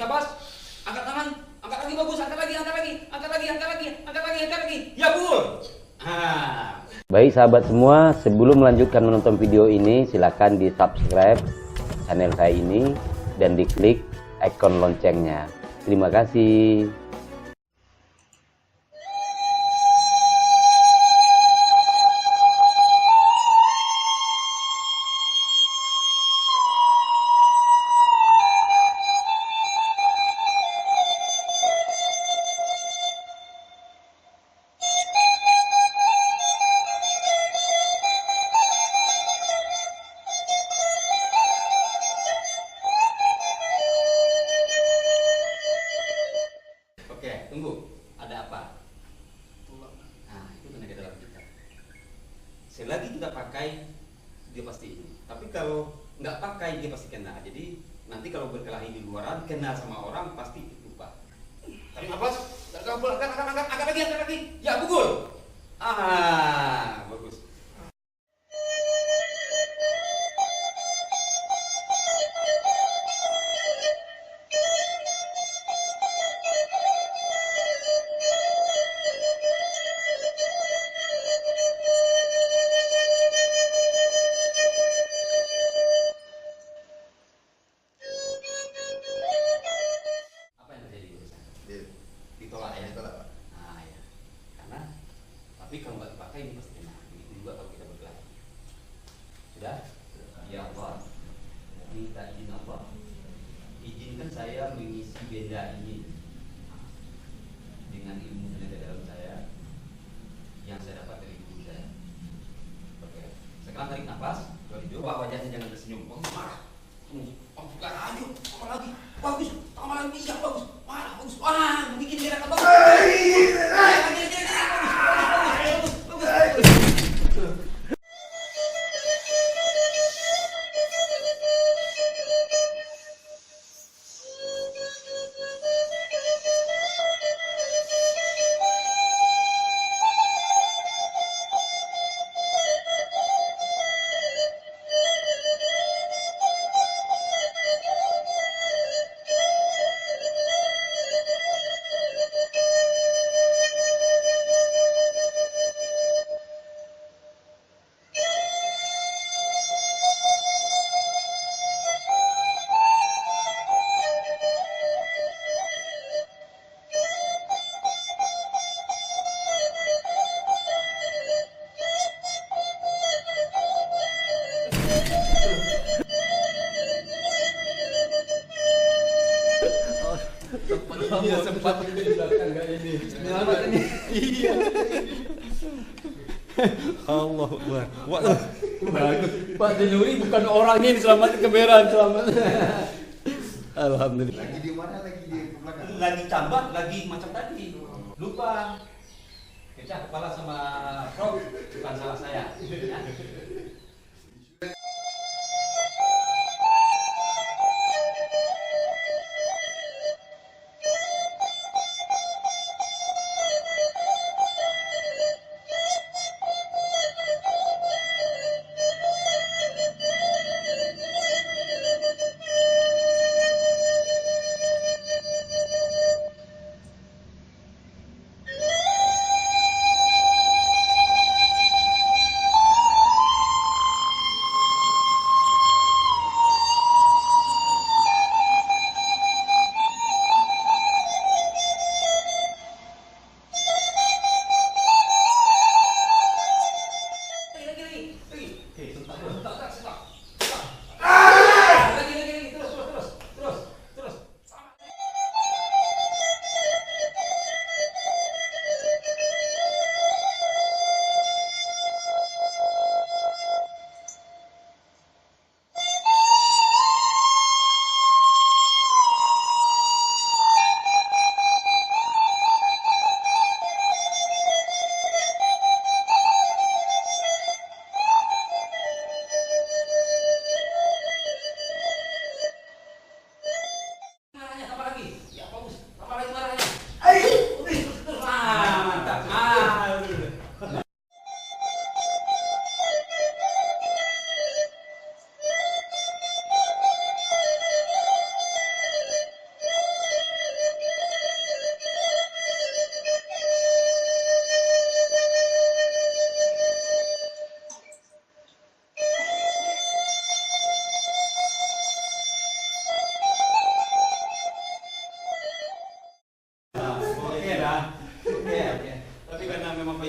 napas, angkat tangan, angkat lagi bagus, angkat lagi, angkat lagi, angkat lagi, angkat lagi, angkat lagi, angkat lagi. Ya betul. Baik sahabat semua, sebelum melanjutkan menonton video ini, silakan di subscribe channel saya ini dan diklik ikon loncengnya. Terima kasih. Oke, tunggu. Ada apa? Nah, itu tenaga dalam kita. Selagi kita pakai, dia pasti ini. Tapi kalau nggak pakai, dia pasti kena. Jadi nanti kalau berkelahi di luaran, kena sama orang pasti lupa. Tarik nafas, angkat lagi, angkat lagi. Ya, pukul. Bagus. Apa yang terjadi barusan? Ditolak ya? Ditolak, Pak. Nah, ya. Karena, tapi kalau nggak dipakai ini pasti kena. Begitu juga kalau kita berkelahi. Sudah? Ya Allah. Minta izin Allah. Izinkan saya mengisi benda ini dengan ilmu tenaga dalam saya yang saya dapat dari guru saya. Oke. Sekarang tarik nafas. Coba wajahnya jangan tersenyum. Marah. Buka lagi. Tambah lagi. Bagus. Tambah lagi. Ya bagus. Marah. Bagus. Wah, bikin gerakan bagus. Iya, sempat di belakang enggak ini. Iya. Allah Akbar. Bagus. Pak Denuri bukan orangnya yang selamat keberan, selamat. Alhamdulillah. Lagi di mana? Lagi di belakang. Lagi tambah, lagi macam tadi. Lupa. Pecah kepala sama Prof, bukan salah saya. Ya.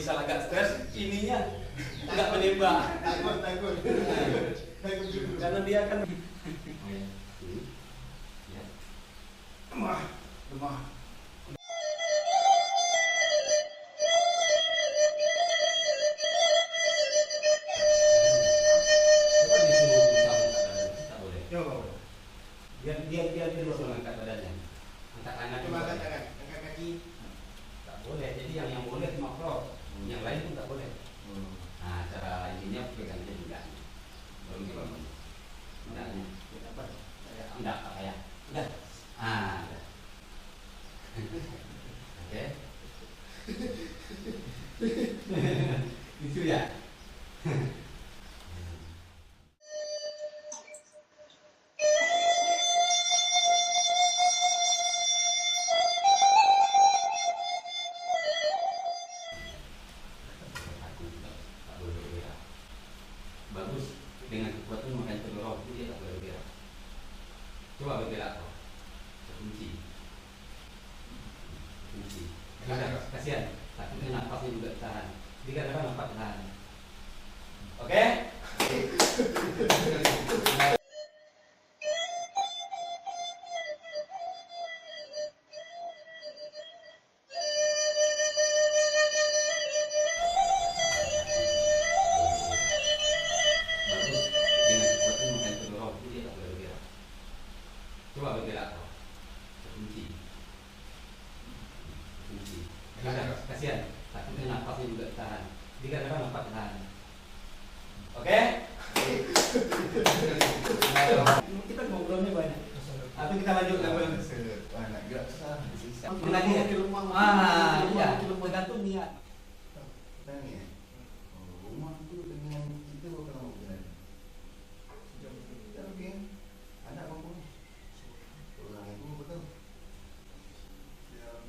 Faisal agak stres, ininya nggak menembak. Takut. Karena dia kan Lemah. Yo. dia dulu angkat badannya, angkat tangan Coba juga. angkat tangan, angkat kaki. Tak boleh. Jadi yang boleh cuma prop, yang lain pun tak boleh. Nah, cara ininya pegang dia juga. Baru kita bangun. Enggaknya. Apa? Enggak kayak. Udah. Ah. Udah. Oke. Lucu ya? Bagus dengan kekuatan makan telur roti dia tak boleh bergerak. Coba bergerak kau. Kunci. Kasihan. Takutnya napasnya juga tahan. Jadi kadang-kadang napas tahan. Oke? Bagus dengan kekuatan makan telur roti dia tak boleh bergerak. Coba bergerak kau. Kunci. Kasihan. Takutnya napasnya juga tahan. Jadi kadang-kadang napas tahan. Oke? Kita ngobrolnya banyak. Tapi kita lanjut ngobrol. Nak gerak susah. Lagi ya? Ah, iya. Tergantung niat. Tanya ya. Rumah tu dengan kita berapa lama berjalan? Dah lebih. Anak berapa? Orang itu betul. Yang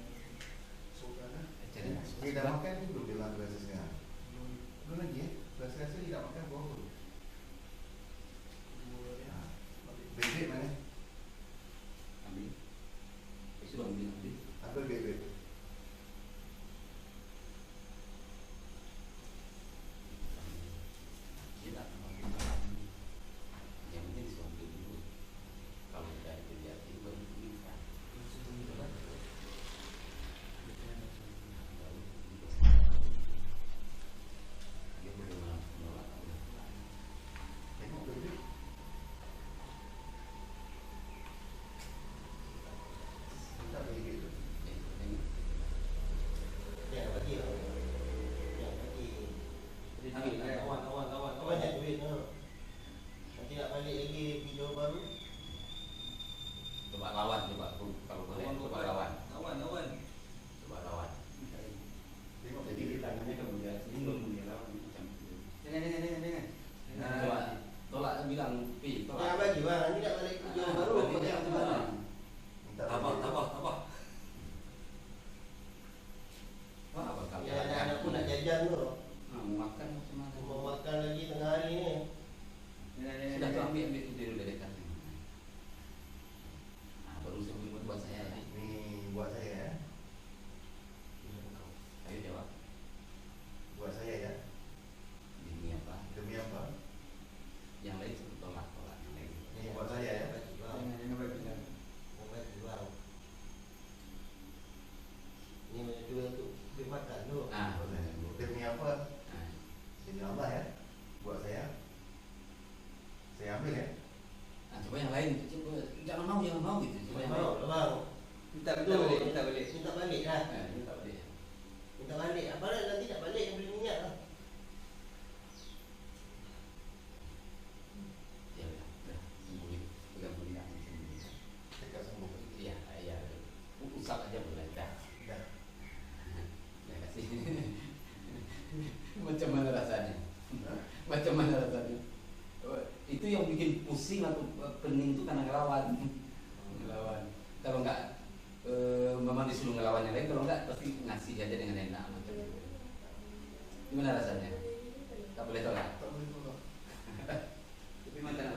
saudara. Dia dah makan ni belum dia makan rasa setengah. Belum lagi eh. Rasa-rasa dia dah makan berapa? Bebek mana? Ambil. Sudah ambil. Apa bebek? Tidak. Yang penting sudah ambil dulu. Kalau tidak itu dia baru diminta. Dia boleh menolak. Tengok bebek. Tak bebek tu. Ya, bagi lah. Ya, bagi. Awan. Banyak duit tu. Nanti nak balik lagi video baru. Coba lawan, kalau boleh. Coba lawan. Coba lawan. Tengok Jadi bebek. tangannya kemudian sini dia lawan macam itu. Jangan. Coba tolak bilang pi, Ya tolak. bagi bang, nanti nak balik video baru. Nanti dia Macam gimana? mana? Minta balik. Tabah. Wah, bakal. Ya anak-anak pun nak jajan tu. Makan macam mana? Mau makan lagi tengah hari ni. Sudah tu ambil tu dulu dari dekat. Nah, baru sebelum buat saya ya. Ni buat saya ya. Ayo jawab. Buat saya ya. Ini apa? Demi apa? Yang lain sebut tolak yang lain. Ni buat saya ya. Jangan bagi. Ini menjual untuk dimakan tu. Ah, Demi apa? Nah, Demi Allah ya. Buat saya. Saya ambil ya. nah, coba yang lain, coba jangan mau gitu. Coba yang lain. Mau, bang. Minta balik. Minta balik dah. Minta balik. Minta balik. Apa dah nanti nak balik yang beli minyak lah. Ya udah, sembunyi. Pegang minyak sembunyi. Dekat sembuh. Iya. Usap aja boleh dah. Dah. Ya kasih. Macam mana rasanya? Macam mana rasanya? Itu yang bikin pusing atau pening itu karena ngelawan. Kalau enggak memang disuruh ngelawan yang lain, kalau enggak pasti ngasih aja dengan enak macam itu. Gimana rasanya? Tak boleh tolak. Tak boleh tolak. Tapi macam nak